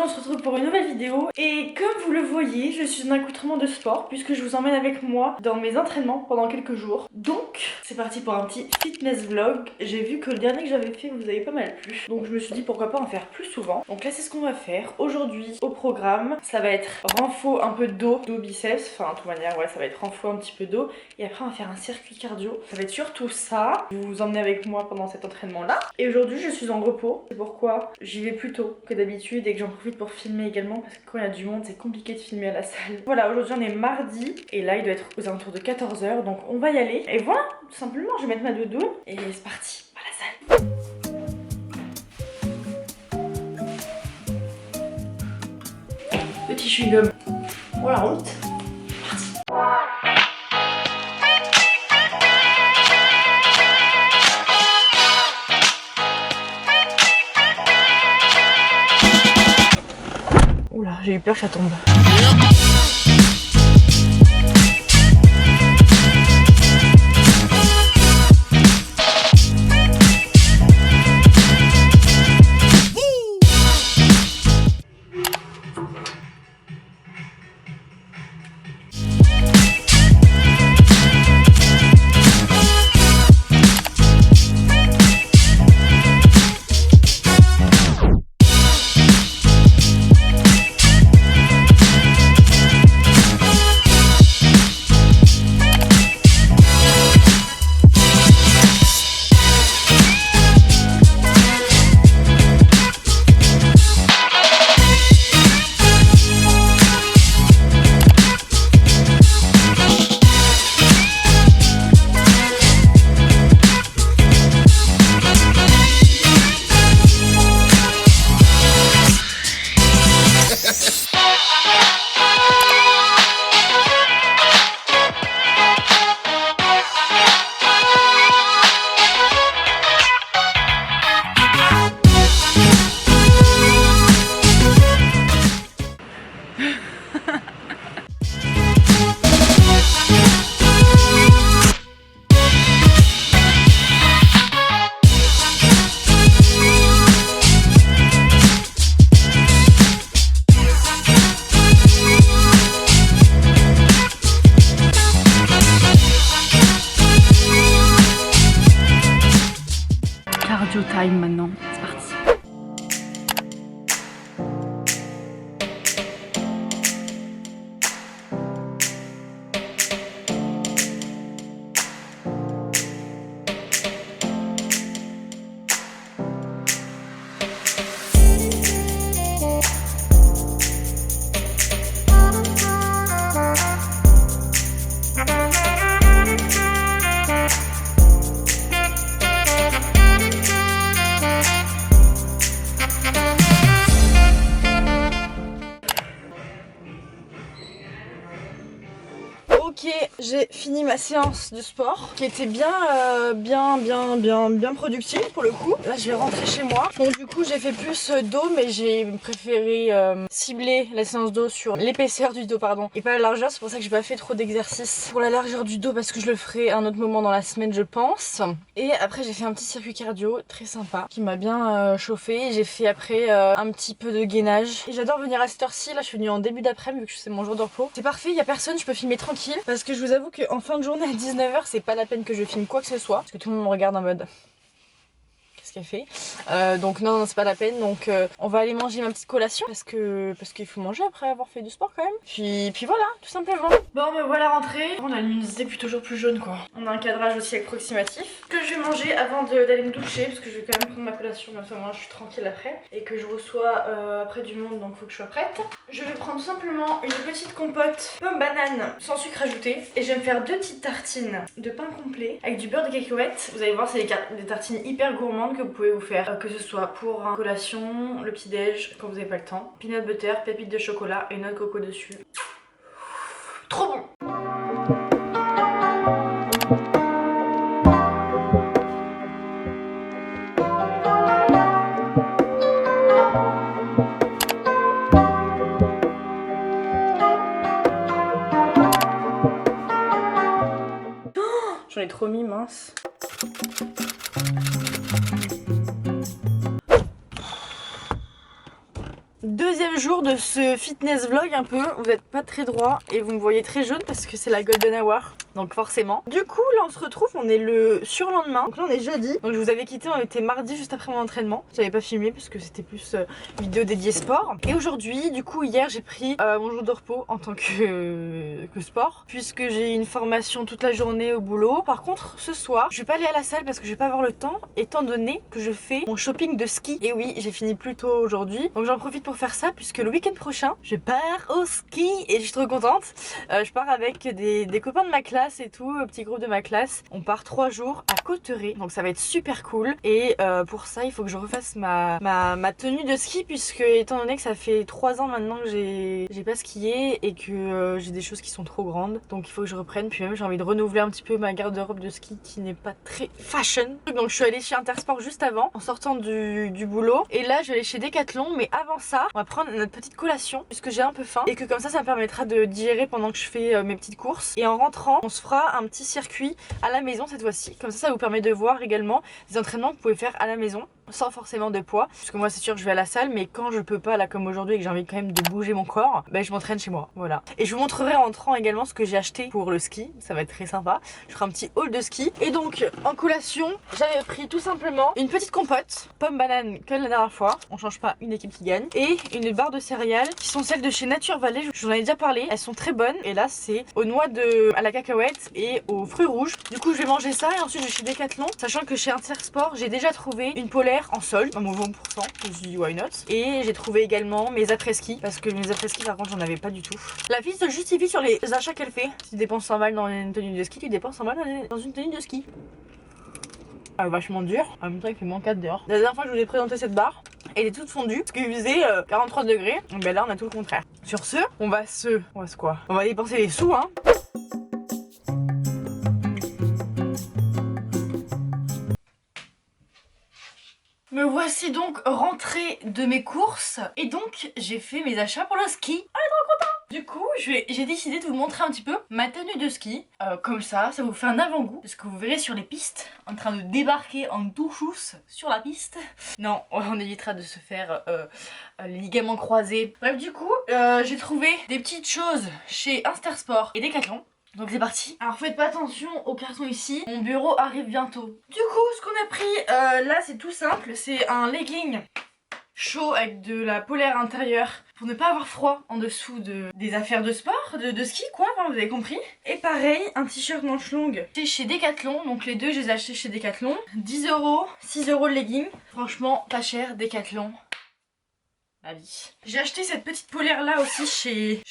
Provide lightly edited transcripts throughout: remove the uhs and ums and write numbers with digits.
aujourd'hui on se retrouve pour une nouvelle vidéo et comme vous le voyez je suis en accoutrement de sport puisque je vous emmène avec moi dans mes entraînements pendant quelques jours. Donc c'est parti pour un petit fitness vlog. J'ai vu que le dernier que j'avais fait vous avez pas mal plu, donc je me suis dit pourquoi pas en faire plus souvent. Donc là c'est ce qu'on va faire aujourd'hui au programme. Ça va être renfo un peu dos biceps, enfin de toute manière ouais ça va être renfo un petit peu dos et après on va faire un circuit cardio. Ça va être surtout ça. Je vais vous emmener avec moi pendant cet entraînement là. Et aujourd'hui je suis en repos, c'est pourquoi j'y vais plus tôt que d'habitude et que j'en profite pour filmer également parce que quand il y a du monde c'est compliqué de filmer à la salle. Voilà, aujourd'hui on est mardi et là il doit être aux alentours de 14 h, donc on va y aller. Et voilà, tout simplement je vais mettre ma doudou et c'est parti à la salle. Petit chewing-gum pour la route. Oula, j'ai eu peur que ça tombe. Cardio time maintenant, c'est parti. Ok, j'ai fini ma séance de sport qui était bien productive pour le coup. Là je vais rentrer chez moi. Donc du coup j'ai fait plus dos mais j'ai préféré cibler la séance dos sur l'épaisseur du dos et pas la largeur. C'est pour ça que j'ai pas fait trop d'exercices pour la largeur du dos parce que je le ferai à un autre moment dans la semaine je pense. Et après j'ai fait un petit circuit cardio très sympa qui m'a bien chauffé. J'ai fait après un petit peu de gainage. Et j'adore venir à cette heure-ci. Là je suis venue en début d'après-midi vu que c'est mon jour de repos. C'est parfait, il y a personne, je peux filmer tranquille. Parce que je vous avoue qu'en fin de journée à 19 h c'est pas la peine que je filme quoi que ce soit. Parce que tout le monde me regarde en mode qu'est-ce qu'elle fait. Donc non c'est pas la peine. Donc on va aller manger ma petite collation parce qu'il faut manger après avoir fait du sport quand même. Puis voilà, tout simplement. Bon me voilà rentrée. On a une luminosité puis toujours plus jaune quoi. On a un cadrage aussi approximatif. Que je vais manger avant d'aller me doucher parce que je vais quand même prendre ma collation comme ça moi je suis tranquille après. Et que je reçois après du monde donc faut que je sois prête. Je vais prendre simplement une petite compote pomme banane sans sucre ajouté. Et je vais me faire 2 petites tartines de pain complet avec du beurre de cacahuète. Vous allez voir c'est des tartines hyper gourmandes que vous pouvez vous faire, que ce soit pour une collation, le petit déj quand vous n'avez pas le temps. Peanut butter, pépites de chocolat et noix de coco dessus. Trop bon! J'en ai trop mis, mince. Deuxième jour de ce fitness vlog un peu. Vous n'êtes pas très droit et vous me voyez très jaune parce que c'est la golden hour. Donc forcément. Du coup là on se retrouve, on est le surlendemain. Donc là on est jeudi. Donc je vous avais quitté, on était mardi juste après mon entraînement. J'avais pas filmé parce que c'était plus vidéo dédiée sport. Et aujourd'hui, du coup hier j'ai pris mon jour de repos en tant que sport. Puisque j'ai une formation toute la journée au boulot. Par contre ce soir, je vais pas aller à la salle parce que je vais pas avoir le temps. Étant donné que je fais mon shopping de ski. Et oui, j'ai fini plus tôt aujourd'hui. Donc j'en profite pour faire ça puisque le week-end prochain, je pars au ski. Et je suis trop contente. Je pars avec des copains de ma classe et tout, petit groupe de ma classe. On part 3 jours à Cauterets, donc ça va être super cool. Et pour ça il faut que je refasse ma tenue de ski, puisque étant donné que ça fait 3 ans maintenant que j'ai pas skié et que j'ai des choses qui sont trop grandes, donc il faut que je reprenne. Puis même j'ai envie de renouveler un petit peu ma garde-robe de ski qui n'est pas très fashion. Donc je suis allée chez Intersport juste avant, en sortant du boulot. Et là je vais aller chez Decathlon, mais avant ça on va prendre notre petite collation puisque j'ai un peu faim, et que comme ça me permettra de digérer pendant que je fais mes petites courses. Et en rentrant on se fera un petit circuit à la maison cette fois-ci. Comme ça vous permet de voir également des entraînements que vous pouvez faire à la maison sans forcément de poids, parce que moi c'est sûr que je vais à la salle, mais quand je peux pas, là comme aujourd'hui, et que j'ai envie quand même de bouger mon corps, ben je m'entraîne chez moi, voilà. Et je vous montrerai en rentrant également ce que j'ai acheté pour le ski, ça va être très sympa. Je ferai un petit haul de ski. Et donc en collation j'avais pris tout simplement une petite compote pomme banane comme la dernière fois, on change pas, une équipe qui gagne, et une barre de céréales qui sont celles de chez Nature Valley. Je vous en ai déjà parlé, elles sont très bonnes. Et là c'est aux noix à la cacahuète et aux fruits rouges. Du coup je vais manger ça, et ensuite je vais chez Decathlon, sachant que chez Intersport j'ai déjà trouvé une polaire en solde à mon 20%, je me suis dit why not. Et j'ai trouvé également mes après-ski, parce que mes après-ski par contre j'en avais pas du tout. La fille se justifie sur les achats qu'elle fait. Si tu dépenses 100 balles dans une tenue de ski, tu dépenses 100 balles dans une tenue de ski. Vachement dur, en même temps il fait moins 4 dehors. La dernière fois que je vous ai présenté cette barre, elle est toute fondue parce qu'il faisait 43 degrés. Ben là on a tout le contraire. Sur ce, on va quoi? On va dépenser les sous hein. Me voici donc rentrée de mes courses et donc j'ai fait mes achats pour le ski. On est trop contents. Du coup j'ai décidé de vous montrer un petit peu ma tenue de ski. Comme ça vous fait un avant-goût, parce que vous verrez sur les pistes en train de débarquer en douchous sur la piste. Non, on évitera de se faire les ligaments croisés. Bref, du coup j'ai trouvé des petites choses chez Intersport et Decathlon. Donc c'est parti. Alors faites pas attention au carton ici, mon bureau arrive bientôt. Du coup ce qu'on a pris là c'est tout simple, c'est un legging chaud avec de la polaire intérieure pour ne pas avoir froid en dessous des affaires de sport, de ski quoi, enfin, vous avez compris. Et pareil, un t-shirt manche longue, c'est chez Decathlon, donc les deux je les ai achetés chez Decathlon. 10 €, 6 € le legging, franchement pas cher, Decathlon. J'ai acheté cette petite polaire là aussi chez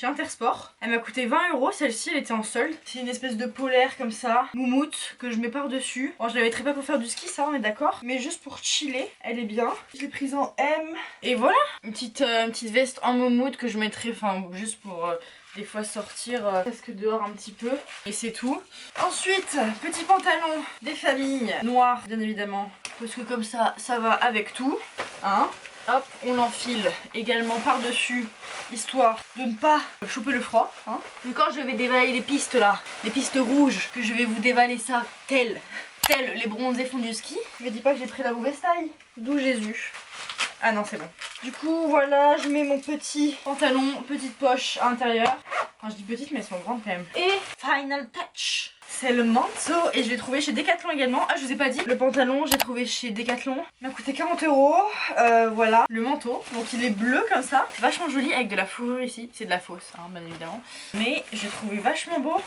Intersport. Elle m'a coûté 20 €, celle-ci elle était en solde. C'est une espèce de polaire comme ça, moumoute, que je mets par dessus. Bon je la mettrai pas pour faire du ski, ça on est d'accord, mais juste pour chiller, elle est bien. Je l'ai prise en M. Et voilà, une petite veste en moumoute que je mettrai, enfin juste pour des fois sortir presque dehors un petit peu. Et c'est tout. Ensuite, petit pantalon des familles, noir bien évidemment, parce que comme ça va avec tout, hein. Hop, on l'enfile également par-dessus, histoire de ne pas choper le froid. Hein. Donc quand je vais dévaler les pistes là, les pistes rouges, que je vais vous dévaler ça tel les bronzés font du ski, me dis pas que j'ai pris la mauvaise taille. D'où Jésus. Ah non, c'est bon. Du coup, voilà, je mets mon petit pantalon, petite poche à l'intérieur. Enfin, je dis petite, mais elles sont grandes quand même. Et final touch, c'est le manteau, et je l'ai trouvé chez Decathlon également. Ah je vous ai pas dit, le pantalon j'ai trouvé chez Decathlon, il m'a coûté 40 €. Voilà le manteau, donc il est bleu comme ça, vachement joli avec de la fourrure ici, c'est de la fausse hein, bien évidemment, mais j'ai trouvé vachement beau.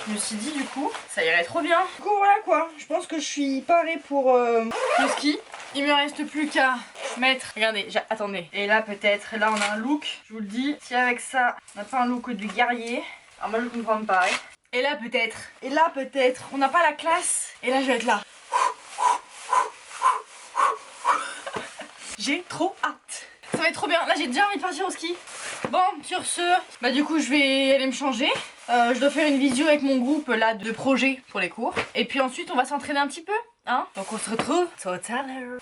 Je me suis dit du coup ça irait trop bien. Du coup voilà quoi, je pense que je suis parée pour le ski. Il me reste plus qu'à mettre, regardez, attendez, et là peut-être, là on a un look, je vous le dis, si avec ça on n'a pas un look du guerrier, alors moi je comprends pas pareil. Et là peut-être, on n'a pas la classe. Et là je vais être là. J'ai trop hâte. Ça va être trop bien, là j'ai déjà envie de partir au ski. Bon, sur ce, bah du coup je vais aller me changer. Je dois faire une vidéo avec mon groupe là de projet pour les cours. Et puis ensuite on va s'entraîner un petit peu, hein. Donc on se retrouve tout à l'heure.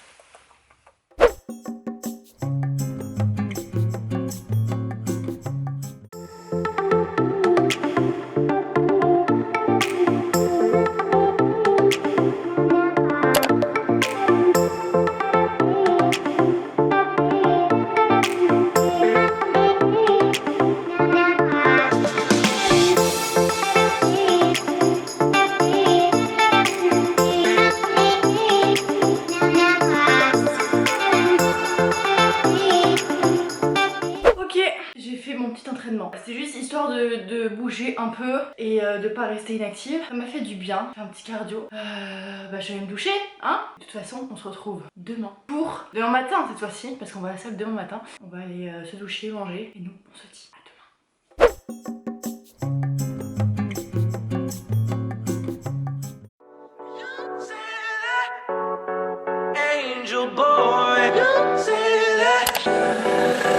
Ok, j'ai fait mon petit entraînement. C'est juste histoire de bouger un peu et de pas rester inactive. Ça m'a fait du bien, faire un petit cardio. Je vais me doucher, hein. De toute façon, on se retrouve demain pour demain matin cette fois-ci, parce qu'on va à la salle demain matin. On va aller se doucher, manger et nous on se dit à demain.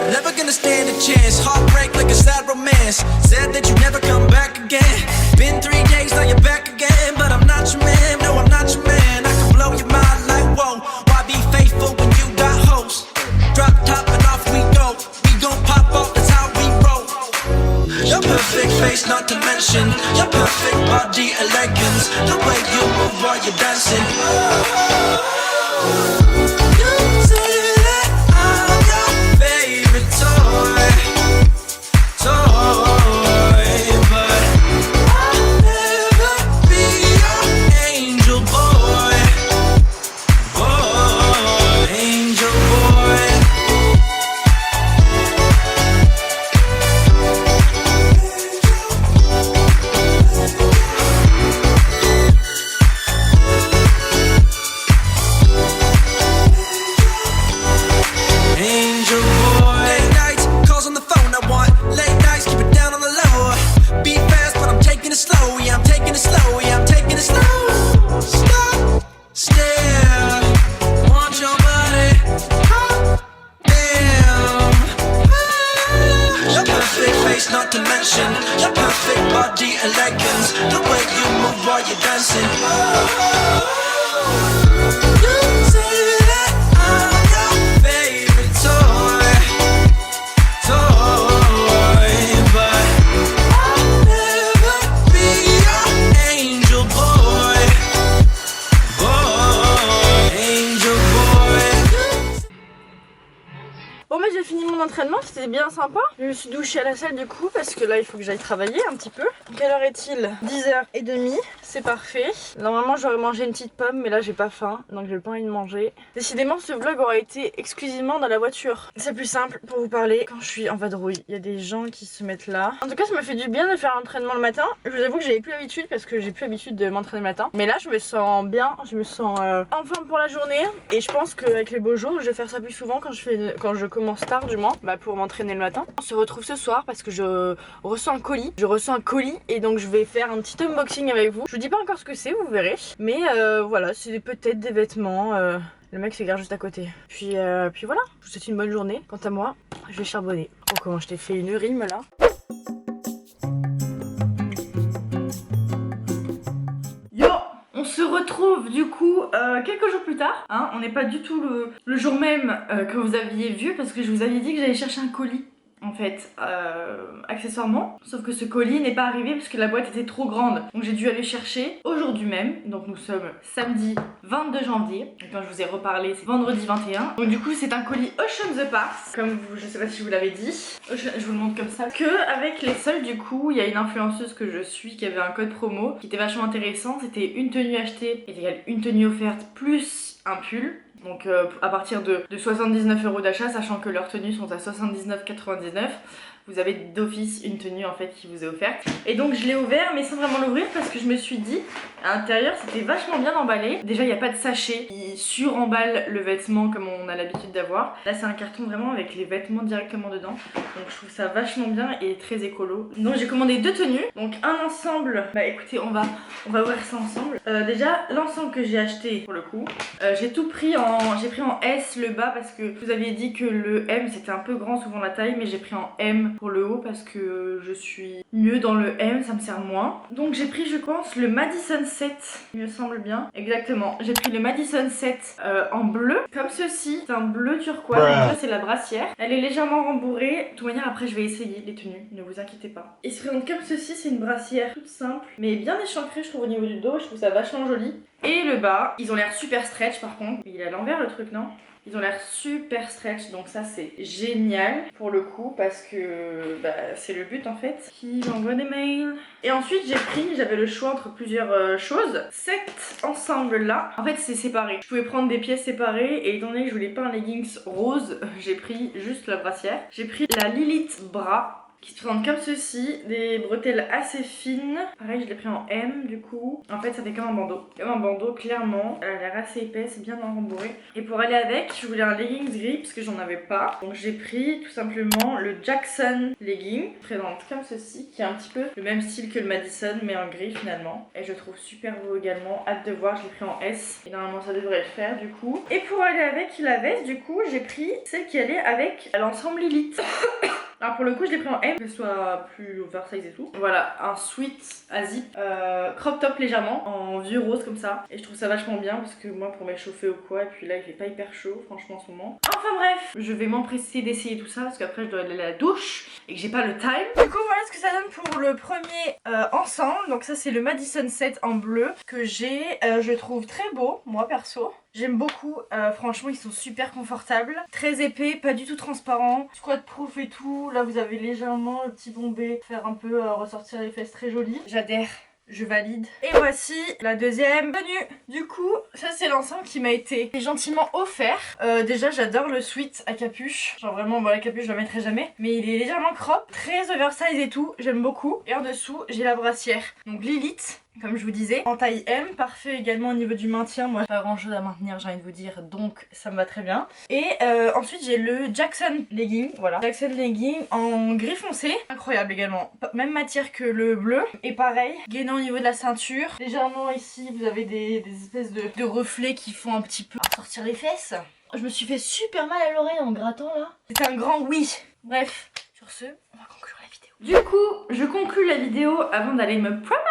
Never gonna stand a chance, heartbreak like a sad romance. Said that you'd never come back again. Been 3 days, now you're back again. But I'm not your man, no I'm not your man. I can blow your mind like whoa. Why be faithful when you got hoes? Drop top and off we go. We gon' pop off, that's how we roll. Your perfect face, not to mention your perfect body elegance. The way you move while you're dancing. Not to mention your perfect body elegance. The way you move while you're dancing. You say that I'm your favorite toy, but I'll never be your angel boy, angel boy. Bon mais j'ai fini mon entraînement, c'était bien sympa. Je me suis douchée à la salle du coup parce que là il faut que j'aille travailler un petit peu. Quelle heure est-il? 10h30, c'est parfait. Normalement j'aurais mangé une petite pomme mais là j'ai pas faim donc j'ai pas envie de manger. Décidément ce vlog aura été exclusivement dans la voiture. C'est plus simple pour vous parler quand je suis en vadrouille. Il y a des gens qui se mettent là. En tout cas ça me fait du bien de faire l'entraînement le matin. Je vous avoue que j'avais plus l'habitude parce que j'ai plus l'habitude de m'entraîner le matin. Mais là je me sens bien, je me sens en forme pour la journée. Et je pense qu'avec les beaux jours je vais faire ça plus souvent quand je commence tard du moins pour m'entraîner le matin. On se retrouve ce soir parce que je reçois un colis. Et donc je vais faire un petit unboxing avec vous. Je vous dis pas encore ce que c'est, vous verrez. Mais voilà, c'est peut-être des vêtements. Le mec se gare juste à côté. Puis voilà, je vous souhaite une bonne journée. Quant à moi, je vais charbonner. Oh comment je t'ai fait une rime là. Yo, on se retrouve du coup quelques jours plus tard, hein, on n'est pas du tout le jour même que vous aviez vu parce que je vous avais dit que j'allais chercher un colis en fait, accessoirement, sauf que ce colis n'est pas arrivé parce que la boîte était trop grande, donc j'ai dû aller chercher aujourd'hui même. Donc nous sommes samedi 22 janvier, et quand je vous ai reparlé c'est vendredi 21. Donc du coup c'est un colis Ocean the Pass, comme vous, je sais pas si je vous l'avais dit, je vous le montre comme ça, que avec les soldes du coup il y a une influenceuse que je suis qui avait un code promo qui était vachement intéressant. C'était une tenue achetée est égale une tenue offerte plus un pull. Donc à partir de 79 € d'achat, sachant que leurs tenues sont à 79,99 €, vous avez d'office une tenue en fait qui vous est offerte. Et donc je l'ai ouvert mais sans vraiment l'ouvrir parce que je me suis dit à l'intérieur c'était vachement bien emballé. Déjà il n'y a pas de sachet qui suremballe le vêtement comme on a l'habitude d'avoir. Là c'est un carton vraiment avec les vêtements directement dedans. Donc je trouve ça vachement bien et très écolo. Donc j'ai commandé deux tenues. Donc un ensemble, écoutez on va ouvrir ça ensemble. Déjà l'ensemble que j'ai acheté pour le coup, j'ai pris en S le bas parce que vous aviez dit que le M c'était un peu grand souvent la taille, mais j'ai pris en M pour le haut parce que je suis mieux dans le M, ça me sert moins. Donc j'ai pris je pense le Madison 7, il me semble bien. Exactement, j'ai pris le Madison 7 en bleu, comme ceci, c'est un bleu turquoise, donc là c'est la brassière. Elle est légèrement rembourrée, de toute manière après je vais essayer les tenues, ne vous inquiétez pas. Il se présente comme ceci, c'est une brassière toute simple, mais bien échancrée je trouve au niveau du dos, je trouve ça vachement joli. Et le bas, ils ont l'air super stretch par contre. Il est à l'envers le truc, non? Ils ont l'air super stretch, donc ça c'est génial pour le coup parce que c'est le but en fait. Qui m'envoie des mails. Et ensuite j'avais le choix entre plusieurs choses. Cet ensemble là, en fait c'est séparé. Je pouvais prendre des pièces séparées et étant donné que je voulais pas un leggings rose, j'ai pris juste la brassière. J'ai pris la Lilith Bra qui se présente comme ceci, des bretelles assez fines. Pareil, je l'ai pris en M du coup. En fait, ça fait comme un bandeau. Comme un bandeau, clairement. Elle a l'air assez épaisse, bien rembourrée. Et pour aller avec, je voulais un leggings gris parce que j'en avais pas. Donc j'ai pris tout simplement le Jackson legging, présente comme ceci, qui est un petit peu le même style que le Madison, mais en gris finalement. Et je trouve super beau également. Hâte de voir, je l'ai pris en S. Et normalement, ça devrait le faire du coup. Et pour aller avec la veste, du coup, j'ai pris celle qui allait avec l'ensemble Lilith. Alors pour le coup je l'ai pris en M, que ce soit plus oversize et tout. Voilà, un sweat à zip, crop top légèrement, en vieux rose comme ça. Et je trouve ça vachement bien parce que moi pour m'échauffer ou quoi, et puis là il fait pas hyper chaud franchement en ce moment. Enfin bref, je vais m'empresser d'essayer tout ça parce qu'après je dois aller à la douche et que j'ai pas le time. Du coup voilà ce que ça donne pour le premier ensemble. Donc ça c'est le Madison set en bleu que j'ai, je trouve très beau, moi perso. J'aime beaucoup, franchement ils sont super confortables, très épais, pas du tout transparent, squat proof et tout. Là vous avez légèrement le petit bombé, faire un peu ressortir les fesses, très joli. J'adhère, je valide. Et voici la deuxième tenue. Du coup ça c'est l'ensemble qui m'a été gentiment offert. Déjà j'adore le sweat à capuche, genre vraiment bon la capuche je la mettrai jamais, mais il est légèrement crop, très oversize et tout, j'aime beaucoup. Et en dessous j'ai la brassière, donc Lilith. Comme je vous disais, en taille M, parfait également au niveau du maintien, moi pas grand chose à maintenir j'ai envie de vous dire, donc ça me va très bien. Et ensuite j'ai le Jackson legging, voilà, Jackson legging en gris foncé, incroyable également, même matière que le bleu. Et pareil, gainant au niveau de la ceinture, légèrement ici vous avez des espèces de reflets qui font un petit peu sortir les fesses. Je me suis fait super mal à l'oreille en grattant là. C'est un grand oui. Bref, sur ce, on va conclure la vidéo. Du coup, je conclue la vidéo avant d'aller me préparer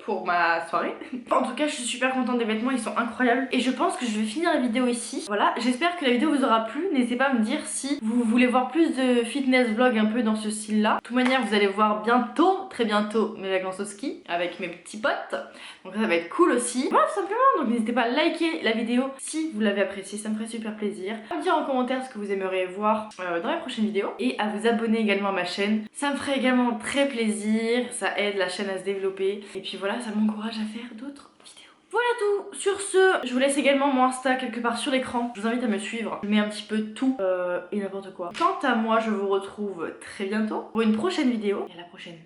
pour ma soirée. En tout cas je suis super contente des vêtements, ils sont incroyables et je pense que je vais finir la vidéo ici. Voilà, j'espère que la vidéo vous aura plu. N'hésitez pas à me dire si vous voulez voir plus de fitness vlog un peu dans ce style là. De toute manière vous allez voir bientôt, très bientôt, mes vacances au ski avec mes petits potes, donc ça va être cool aussi. Voilà tout simplement, donc n'hésitez pas à liker la vidéo si vous l'avez appréciée, ça me ferait super plaisir. À me dire en commentaire ce que vous aimeriez voir dans les prochaines vidéos et à vous abonner également à ma chaîne, ça me ferait également très plaisir, ça aide la chaîne à se développer et puis voilà, ça m'encourage à faire d'autres vidéos. Voilà tout. Sur ce, je vous laisse également mon Insta quelque part sur l'écran. Je vous invite à me suivre. Je mets un petit peu tout et n'importe quoi. Quant à moi, je vous retrouve très bientôt pour une prochaine vidéo. Et à la prochaine.